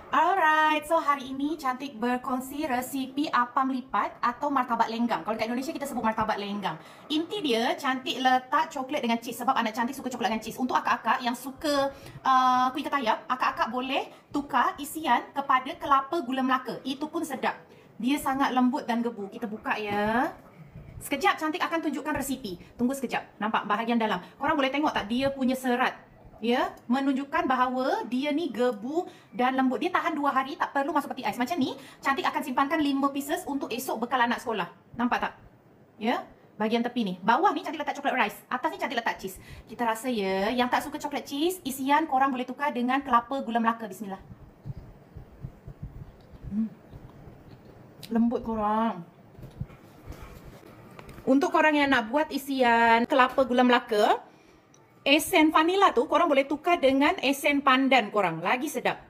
Alright, so hari ini Cantik berkongsi resipi apam lipat atau martabak lenggang. Kalau kat Indonesia kita sebut martabak lenggang. Inti dia Cantik letak coklat dengan cheese sebab anak Cantik suka coklat dengan cheese. Untuk akak-akak yang suka kuih ketayap, akak-akak boleh tukar isian kepada kelapa gula Melaka. Itu pun sedap. Dia sangat lembut dan gebu. Kita buka ya. Sekejap Cantik akan tunjukkan resipi. Tunggu sekejap. Nampak bahagian dalam. Korang boleh tengok tak dia punya serat? Ya, menunjukkan bahawa dia ni gebu dan lembut. Dia tahan 2 hari, tak perlu masuk peti ais. Macam ni, Cantik akan simpankan 5 pieces untuk esok bekal anak sekolah. Nampak tak? Ya, bahagian tepi ni. Bawah ni Cantik letak coklat rice. Atas ni Cantik letak cheese. Kita rasa ya, yang tak suka coklat cheese, isian korang boleh tukar dengan kelapa gula Melaka. Bismillah. Lembut korang. Untuk korang yang nak buat isian kelapa gula Melaka, esen vanila tu korang boleh tukar dengan esen pandan korang. Lagi sedap.